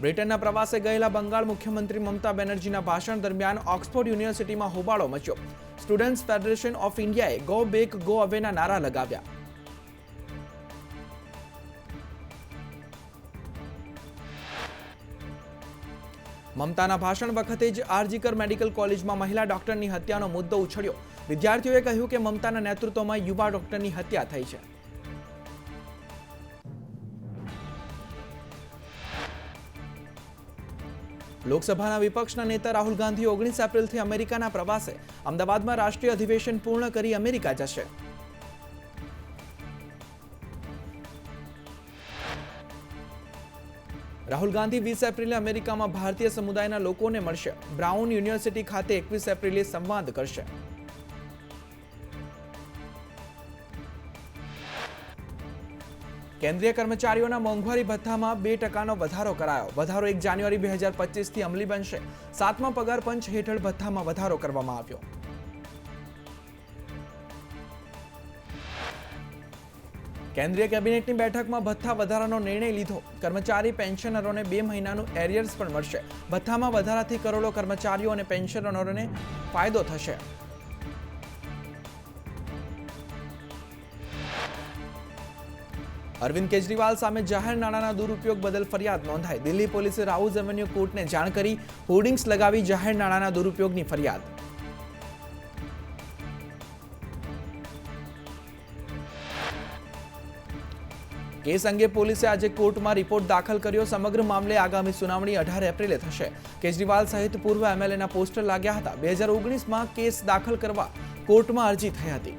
બ્રિટનના પ્રવાસે ગયેલા બંગાળ મુખ્યમંત્રી મમતા બેનર્જીના ભાષણ દરમિયાન ઓક્સફોર્ડ યુનિવર્સિટીમાં હોબાળો મચ્યો. સ્ટુડન્ટ્સ ફેડરેશન ઓફ ઇન્ડિયાએ ગો બેક ગો અવેના નારા લગાવ્યા. મમતાના ભાષણ વખતે જ આરજીકર મેડિકલ કોલેજમાં મહિલા ડોક્ટરની હત્યાનો મુદ્દો ઉછળ્યો. વિદ્યાર્થીઓએ કહ્યું કે મમતાના નેતૃત્વમાં યુવા ડોક્ટરની હત્યા થઈ છે. લોકસભાના વિપક્ષના નેતા રાહુલ ગાંધી 19 એપ્રિલથી અમેરિકાના પ્રવાસે. અમદાવાદમાં રાષ્ટ્રીય અધિવેશન પૂર્ણ કરી અમેરિકા જશે. રાહુલ ગાંધી 20 એપ્રિલે અમેરિકામાં ભારતીય સમુદાયના લોકોને મળશે. બ્રાઉન યુનિવર્સિટી ખાતે 21 એપ્રિલે સંવાદ કરશે. કેન્દ્રીય કર્મચારીઓના મોંઘવારી ભથ્થામાં 2% વધારો કરાયો. વધારો 1 જાન્યુઆરી 2025થી અમલી બનશે. 7મા પગાર પંચ હેઠળ ભથ્થામાં વધારો કરવામાં આવ્યો. કેન્દ્રીય કેબિનેટની બેઠકમાં ભથ્થા વધારાનો નિર્ણય લીધો. કર્મચારી પેન્શનરોને 2 મહિનાનું એરિયર્સ પણ મળશે. ભથ્થામાં વધારાથી કરોડો કર્મચારીઓ અને પેન્શનરોને ફાયદો થશે. અરવિંદ કેજરીવાલ સામે જાહેર નાણાંના દુરુપયોગ બદલ ફરિયાદ નોંધાઈ. દિલ્હી પોલીસે રાઉઝ એવન્યુ કોર્ટને જાણ કરી હોર્ડિંગ્સ લગાવી જાહેર નાણાંના દુરુપયોગની ફરિયાદ. કેસ અંગે પોલીસે આજે કોર્ટમાં રિપોર્ટ દાખલ કર્યો. સમગ્ર મામલે આગામી સુનાવણી 18 એપ્રિલે થશે. કેજરીવાલ સહિત પૂર્વ એમએલએના પોસ્ટર લાગ્યા હતા. 2019માં કેસ દાખલ કરવા કોર્ટમાં અરજી થઈ હતી.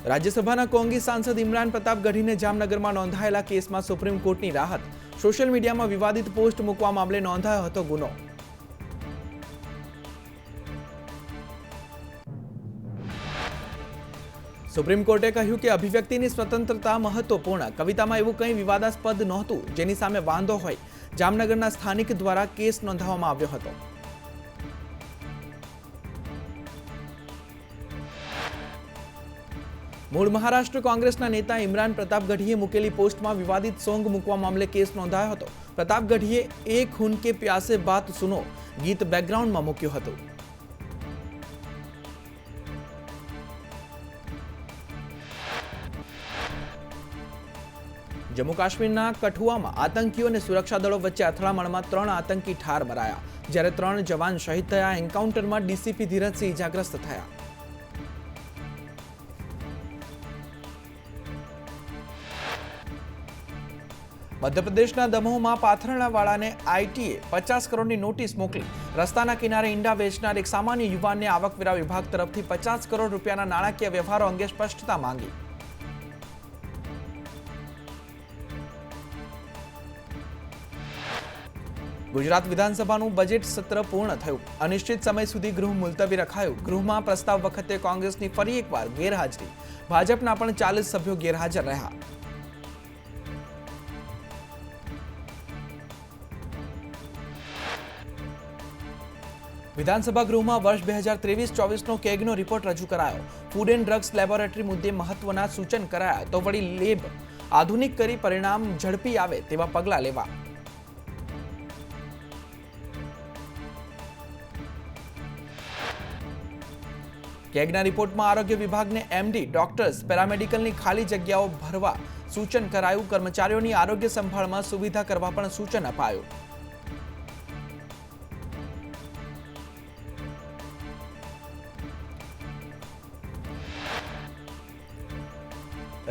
રાજ્યસભાના કોંગ્રેસ સાંસદ ઇમરાન પ્રતાપ ગઢીને જામનગરમાં નોંધાયેલા કેસમાં સુપ્રીમ કોર્ટની રાહત. સોશિયલ મીડિયામાં વિવાદિત પોસ્ટ મૂકવા મામલે નોંધાયો હતો ગુનો. સુપ્રીમ કોર્ટે કહ્યું કે અભિવ્યક્તિની સ્વતંત્રતા મહત્વપૂર્ણ. કવિતામાં એવું કંઈ વિવાદાસ્પદ નહોતું જેની સામે વાંધો હોય. જામનગરના સ્થાનિક દ્વારા કેસ નોંધાવવામાં આવ્યો હતો. મૂળ મહારાષ્ટ્ર કોંગ્રેસના નેતા ઇમરાન પ્રતાપ ગઢીએ મૂકેલી પોસ્ટમાં વિવાદિત સોંગ મૂકવા મામલે કેસ નોંધાયો હતો. પ્રતાપ ગઢીએ એ ખૂન કે પ્યાસે બાત સુનો ગીત બેકગ્રાઉન્ડમાં મૂક્યું હતું. જમ્મુ કાશ્મીરના કઠુઆમાં આતંકીઓ અને સુરક્ષા દળો વચ્ચે અથડામણમાં 3 આતંકી ઠાર મરાયા, જ્યારે 3 જવાન શહીદ થયા. એન્કાઉન્ટરમાં ડીસીપી ધીરજસિંહ ઇજાગ્રસ્ત થયા. મધ્યપ્રદેશના દમોહમાં પાથરણાવાળાને આઈટીએ 50 કરોડની નોટિસ મોકલી. રસ્તાના કિનારે ઈંડા વેચનાર એક સામાન્ય યુવાનને આવકવેરા વિભાગ તરફથી 50 કરોડ રૂપિયાના નાણાકીય વ્યવહારો અંગે સ્પષ્ટતા માંગી. ગુજરાત વિધાનસભાનું બજેટ સત્ર પૂર્ણ થયું. અનિશ્ચિત સમય સુધી ગૃહ મુલતવી રખાયું. ગૃહમાં પ્રસ્તાવ વખતે કોંગ્રેસની ફરી એકવાર ગેરહાજરી. ભાજપના પણ 40 સભ્યો ગેરહાજર રહ્યા. વિધાનસભા ગૃહમાં વર્ષ 2023-24નો કેગનો રિપોર્ટ રજૂ કરાયો. ફૂડ એન્ડ ડ્રગ્સ લેબોરેટરી મુદ્દે મહત્વના સૂચન કરાયા. તો વળી લેબ આધુનિક કરી પરિણામ ઝડપી આવે તેવા પગલાં લેવા. કેગના રિપોર્ટમાં આરોગ્ય વિભાગને એમડી, ડોક્ટર્સ, પેરામેડિકલની ખાલી જગ્યાઓ ભરવા સૂચન કરાયું. કર્મચારીઓની આરોગ્ય સંભાળમાં સુવિધા કરવા પણ સૂચન અપાયું.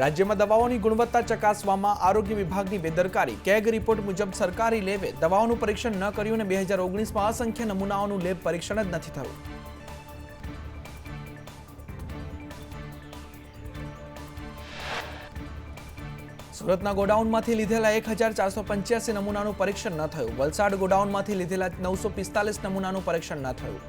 રાજ્યમાં દવાઓની ગુણવત્તા ચકાસવામાં આરોગ્ય વિભાગની બેદરકારી. કેગ રિપોર્ટ મુજબ સરકારી લેબે દવાઓનું પરીક્ષણ ન કર્યું અને 2019માં અસંખ્ય નમૂનાઓનું લેબ પરીક્ષણ જ નથી થયું. સુરતના ગોડાઉનમાંથી લીધેલા 1485 નમૂનાનું પરીક્ષણ ન થયું. વલસાડ ગોડાઉનમાંથી લીધેલા 945 નમૂનાનું પરીક્ષણ ન થયું.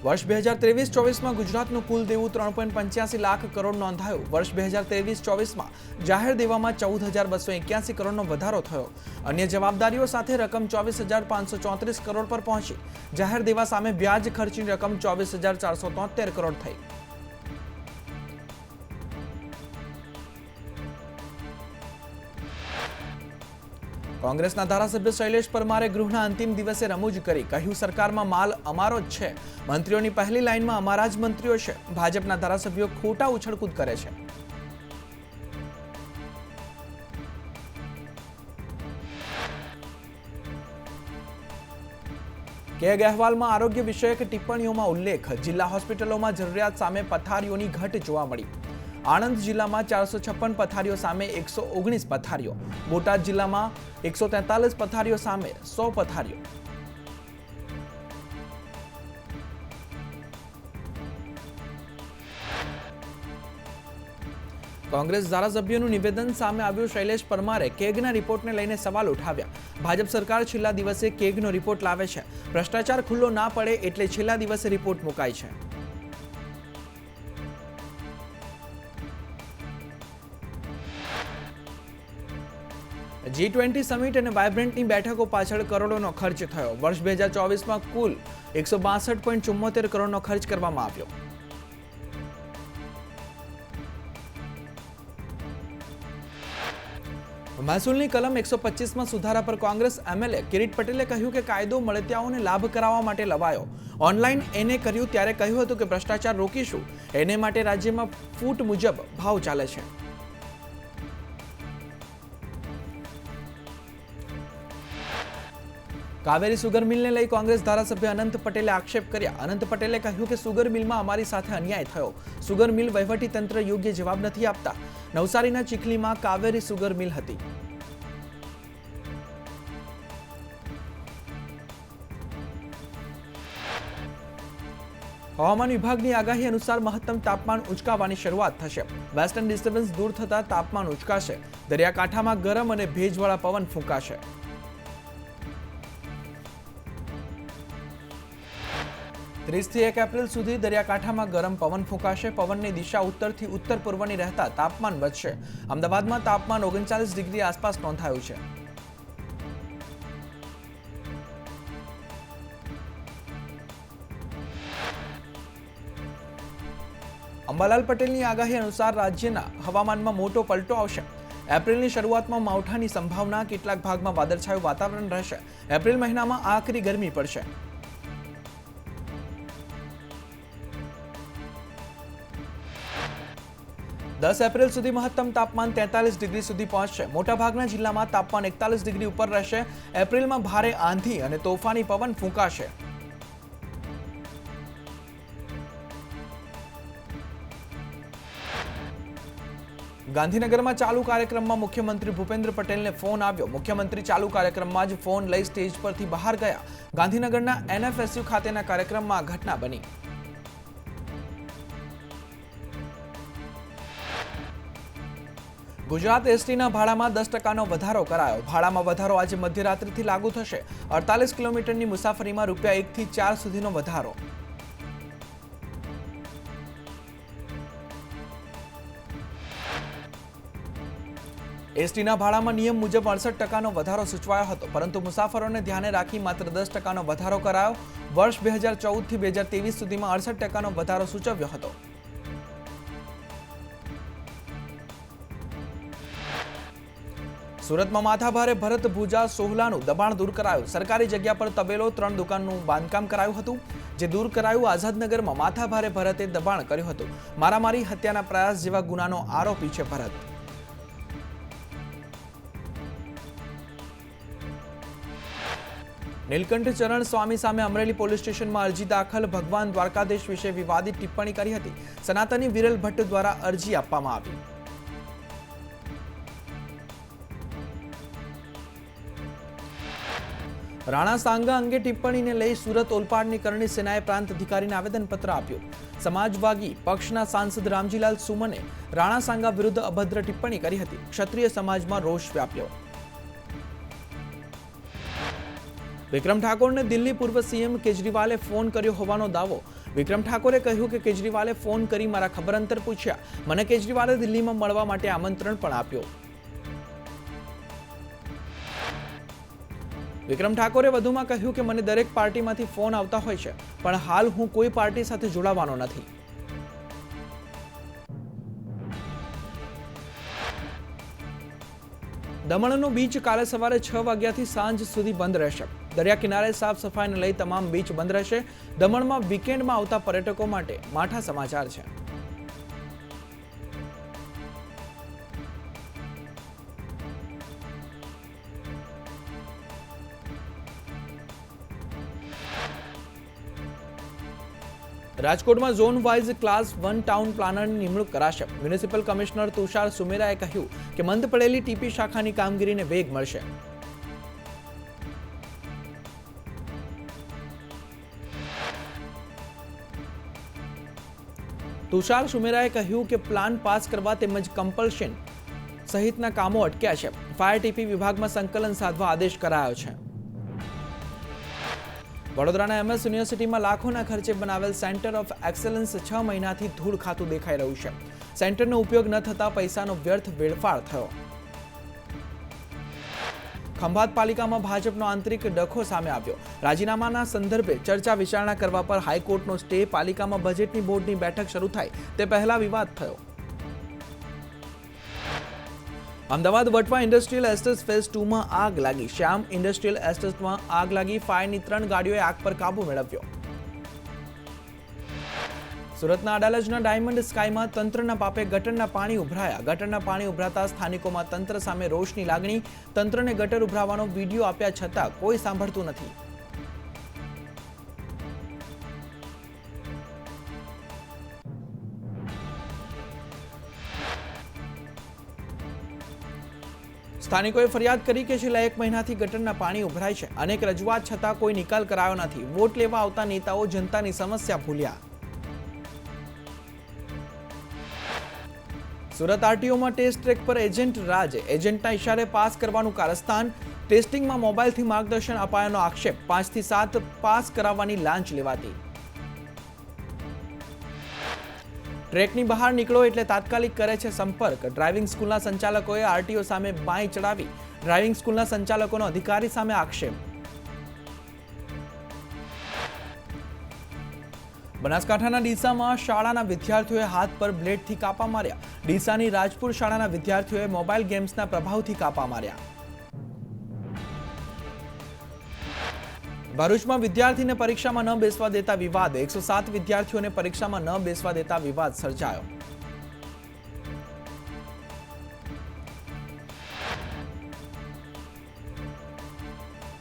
વર્ષ 2023-24 ગુજરાતનું કુલ દેવું 3.85 લાખ કરોડ નોંધાયું. વર્ષ 2023-24 જાહેર દેવામાં 14,281 કરોડનો વધારો થયો. અન્ય જવાબદારીઓ સાથે રકમ 24,534 કરોડ પર પહોંચી. જાહેર દેવા સામે વ્યાજ ખર્ચની રકમ 24,473 કરોડ થઈ. કોંગ્રેસના ધારાસભ્ય શૈલેષ પરમારે ગૃહના અંતિમ દિવસે રમૂજ કરી કહ્યું, સરકારમાં માલ અમારો જ છે. મંત્રીઓની પહેલી લાઇનમાં અમારા જ મંત્રીઓ છે. ભાજપના ધારાસભ્યો ખોટા ઉછળકૂદ કરે છે. કેગ અહેવાલમાં આરોગ્ય વિષયક ટિપ્પણીઓમાં ઉલ્લેખ. જિલ્લા હોસ્પિટલોમાં જરૂરિયાત સામે પથારીઓની ઘટ જોવા મળી. આણંદ જિલ્લામાં 456 પથારીઓ સામે 119 પથારીઓ. બોટાદ જિલ્લામાં 143 પથારીઓ સામે 100 પથારીઓ. કોંગ્રેસ ધારાસભ્યોનું નિવેદન સામે આવ્યું. શૈલેષ પરમારે કેગના રિપોર્ટને લઈને સવાલ ઉઠાવ્યા. ભાજપ સરકાર છેલ્લા દિવસે કેગનો રિપોર્ટ લાવે છે. ભ્રષ્ટાચાર ખુલ્લો ના પડે એટલે છેલ્લા દિવસે રિપોર્ટ મુકાય છે. G20 સમિટ અને વાઇબ્રન્ટની બેઠકો પાછળ કરોડોનો ખર્ચ થયો. વર્ષ 2024 કુલ 162.74 કરોડનો ખર્ચ કરવામાં આવ્યો. મહેસૂલની કલમ 125 સુધારા પર કોંગ્રેસ એમએલએ કિરીટ પટેલે કહ્યું કે કાયદો મળતિયાઓને લાભ કરાવવા માટે લવાયો. ઓનલાઈન એને કર્યું ત્યારે કહ્યું હતું કે ભ્રષ્ટાચાર રોકીશું. એને માટે રાજ્યમાં ફૂટ મુજબ ભાવ ચાલે છે. કાવેરી સુગર મિલને લઈ કોંગ્રેસ ધારાસભ્ય અનંત પટેલે આક્ષેપ કર્યા. અનંત પટેલે કહ્યું કે સુગર મિલમાં અમારી સાથે અન્યાય થયો. સુગર મિલ વહીવટી તંત્ર યોગ્ય જવાબ નથી આપતા. નવસારીના ચીખલીમાં કાવેરી સુગર મિલ હતી. હવામાન વિભાગની આગાહી અનુસાર મહત્તમ તાપમાન ઉંચકાવાની શરૂઆત થશે. વેસ્ટર્ન ડિસ્ટર્બન્સ દૂર થતા તાપમાન ઉંચકાશે. દરિયાકાંઠામાં ગરમ અને ભેજવાળા પવન ફૂંકાશે. ત્રીસથી 1 એપ્રિલ સુધી દરિયાકાંઠામાં ગરમ પવન ફૂંકાશે. પવનની દિશા ઉત્તરથી ઉત્તર પૂર્વની રહેતા તાપમાન વધશે. અમદાવાદમાં તાપમાન 39 ડિગ્રી આસપાસ નોંધાયું છે. અંબાલાલ પટેલની આગાહી અનુસાર રાજ્યના હવામાનમાં મોટો પલટો આવશે. એપ્રિલની શરૂઆતમાં માવઠાની સંભાવના. કેટલાક ભાગમાં વાદળછાયું વાતાવરણ રહેશે. એપ્રિલ મહિનામાં આકરી ગરમી પડશે. 10 એપ્રિલ સુધી મહત્તમ તાપમાન 43 ડિગ્રી સુધી પહોંચશે. મોટાભાગના જિલ્લામાં તાપમાન 41 ડિગ્રી ઉપર રહેશે. એપ્રિલમાં ભારે આંધી અને તોફાની પવન ફૂંકાશે. ગાંધીનગરમાં ચાલુ કાર્યક્રમમાં મુખ્યમંત્રી ભૂપેન્દ્ર પટેલને ફોન આવ્યો. મુખ્યમંત્રી ચાલુ કાર્યક્રમમાં જ ફોન લઈ સ્ટેજ પરથી બહાર ગયા. ગાંધીનગરના NFSU ખાતેના કાર્યક્રમમાં આ ઘટના બની. ગુજરાત એસટીના ભાડામાં 10% વધારો કરાયો. ભાડામાં વધારો આજે મધ્યરાત્રિથી લાગુ થશે. 48 કિલોમીટરની મુસાફરીમાં રૂપિયા 1 થી 4 સુધીનો વધારો. એસટીના ભાડામાં નિયમ મુજબ 68% વધારો સૂચવાયો હતો, પરંતુ મુસાફરોને ધ્યાને રાખી માત્ર 10% વધારો કરાયો. વર્ષ 2014 થી 2023 સુધીમાં 68% વધારો સૂચવ્યો હતો. સુરતમાં માથાભારે ભરત ભુજા સોહલાનું દબાણ દૂર કરાયું. સરકારી જગ્યા પર તબેલો 3 દુકાનનું બાંધકામ કરાયું હતું, જે દૂર કરાયું. આઝાદનગરમાં માથાભારે ભરતે દબાણ કર્યું હતું. મારામારી, હત્યાના પ્રયાસ જેવા ગુનાનો આરોપી છે ભરત. નીલકંઠ ચરણ સ્વામી સામે અમરેલી પોલીસ સ્ટેશનમાં અરજી દાખલ. ભગવાન દ્વારકાધીશ વિશે વિવાદિત ટિપ્પણી કરી હતી. સનાતની વિરલ ભટ્ટ દ્વારા અરજી આપવામાં આવી. રાણા સાંગા અંગે ટિપ્પણીને લઈ સુરત ઓલપાડની કરણી સેનાએ પ્રાંત અધિકારીને આવેદનપત્ર આપ્યું. સમાજવાદી પક્ષના સાંસદ રામજીલાલ સુમને રાણા સાંગા વિરુદ્ધ અભદ્ર ટિપ્પણી કરી હતી. ક્ષત્રિય સમાજમાં રોષ વ્યાપ્યો. વિક્રમ ઠાકોરને દિલ્હી પૂર્વ સીએમ કેજરીવાલે ફોન કર્યો હોવાનો દાવો. વિક્રમ ઠાકોરે કહ્યું કે કેજરીવાલે ફોન કરી મારા ખબર અંતર પૂછ્યા. મને કેજરીવાલે દિલ્હીમાં મળવા માટે આમંત્રણ પણ આપ્યું. વિક્રમ ઠાકોરે વધુમાં કહ્યું કે મને દરેક પાર્ટીમાંથી ફોન આવતા હોય છે, પણ હાલ હું કોઈ પાર્ટી સાથે જોડાવાનો નથી. દમણનું બીચ કાલે સવારે 6 વાગ્યાથી સાંજ સુધી બંધ રહેશે. દરિયા કિનારે સાફ સફાઈને લઈ તમામ બીચ બંધ રહેશે. દમણમાં વીકેન્ડમાં આવતા પર્યટકો માટે માઠા સમાચાર છે. રાજકોટમાં ઝોન વાઇઝ ક્લાસ 1 ટાઉન પ્લાનરની નિમણૂક કરાશે. મ્યુનિસિપલ કમિશનર તુષાર સુમેરાએ કહ્યું કે મંદ પડેલી ટીપી શાખાની કામગીરીને વેગ મળશે. તુષાર સુમેરાએ કહ્યું કે પ્લાન પાસ કરવા તેમજ કમ્પલ્શન સહિતના કામો અટક્યા છે. ફાયર ટીપી વિભાગમાં સંકલન સાધવા આદેશ કરાયો છે. વડોદરાના MS યુનિવર્સિટીમાં લાખોના ખર્ચે બનાવેલ સેન્ટર ઓફ એક્સલન્સ 6 મહિનાથી ધૂળ ખાતું દેખાઈ રહ્યું છે. સેન્ટરનો ઉપયોગ ન થતા પૈસાનો વ્યર્થ વેડફાળ થયો. ખંભાત પાલિકામાં ભાજપનો આંતરિક ડખો સામે આવ્યો. રાજીનામાના સંદર્ભે ચર્ચા વિચારણા કરવા પર હાઈકોર્ટનો સ્ટે. પાલિકામાં બજેટની બોર્ડની બેઠક શરૂ થાય તે પહેલા વિવાદ થયો. Ahmedabad Vatva industrial estate phase 2માં આગ લાગી. શ્યામ ઇન્ડસ્ટ્રીયલ એસ્ટેટમાં આગ લાગી. ફાયરની 3 ગાડીઓએ આગ પર કાબુ મેળવ્યો. સુરતના અડાલજના ડાયમંડ સ્કાયમાં તંત્રના પાપે ગટરના પાણી ઉભરાયા. ગટરના પાણી ઉભરાતા સ્થાનિકોમાં તંત્ર સામે રોષની લાગણી. તંત્રને ગટર ઉભરાવાનો વિડીયો આપ્યા છતાં કોઈ સાંભળતું નથી. સ્થાનિકોએ ફરિયાદ કરી કે છેલ્લા 1 મહિનાથી ગટરના પાણી ઉભરાય છે. અનેક રજૂઆત છતાં કોઈ નિકાલ કરાયો નથી. વોટ લેવા આવતા નેતાઓ જનતાની સમસ્યા ભૂલ્યા. સુરત આરટીઓમાં ટેસ્ટ ટ્રેક પર એજન્ટ રાજ. એજન્ટના ઇશારે પાસ કરવાનું કારસ્તાન. ટેસ્ટિંગમાં મોબાઈલથી માર્ગદર્શન અપાયાનો આક્ષેપ. 5 થી 7 પાસ કરાવવાની લાંચ લેવાતી. ટ્રેકની બહાર નીકળો એટલે તાત્કાલિક કરે છે સંપર્ક. ડ્રાઇવિંગ સ્કૂલના સંચાલકોએ આરટીઓ સામે બાંય ચડાવી. ડ્રાઇવિંગ સ્કૂલના સંચાલકોનો અધિકારી સામે આક્ષેપ. બનાસકાંઠાના ડીસામાં શાળાના વિદ્યાર્થીઓએ હાથ પર બ્લેડથી કાપા માર્યા. ડીસાની રાજપુર શાળાના વિદ્યાર્થીઓએ મોબાઈલ ગેમ્સના પ્રભાવથી કાપા માર્યા. ભરૂચમાં વિદ્યાર્થીને પરીક્ષામાં ન બેસવા દેતા વિવાદ. 107 વિદ્યાર્થીઓને પરીક્ષામાં ન બેસવા દેતા વિવાદ સર્જાયો.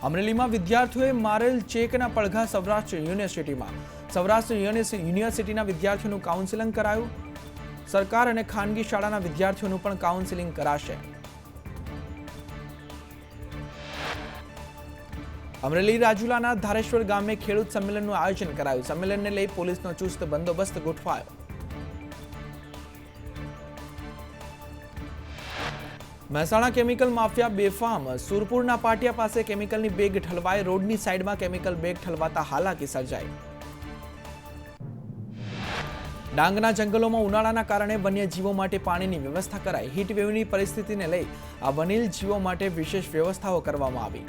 અમરેલીમાં વિદ્યાર્થીઓએ મારેલ ચેકના પડઘા સૌરાષ્ટ્ર યુનિવર્સિટીમાં. સૌરાષ્ટ્ર યુનિવર્સિટીના વિદ્યાર્થીઓનું કાઉન્સેલિંગ કરાયું. સરકાર અને ખાનગી શાળાના વિદ્યાર્થીઓનું પણ કાઉન્સેલિંગ કરાશે. અમરેલી રાજુલાના ધારેશ્વર ગામે ખેડૂત સંમેલનનું આયોજન કરાયું. સંમેલનને લઈ પોલીસનો ચુસ્ત બંદોબસ્ત ગોઠવાયો. મહેસાણા કેમિકલ માફિયા બેફામ. સુરપુરના પાટિયા પાસે કેમિકલની બેગ ઠલવાઈ. રોડની સાઈડમાં કેમિકલ બેગ ઠલવાતા હાલાકી સર્જાઈ. ડાંગના જંગલોમાં ઉનાળાના કારણે વન્યજીવો માટે પાણીની વ્યવસ્થા કરાઈ. હીટવેવની પરિસ્થિતિને લઈ આ વન્ય જીવો માટે વિશેષ વ્યવસ્થાઓ કરવામાં આવી.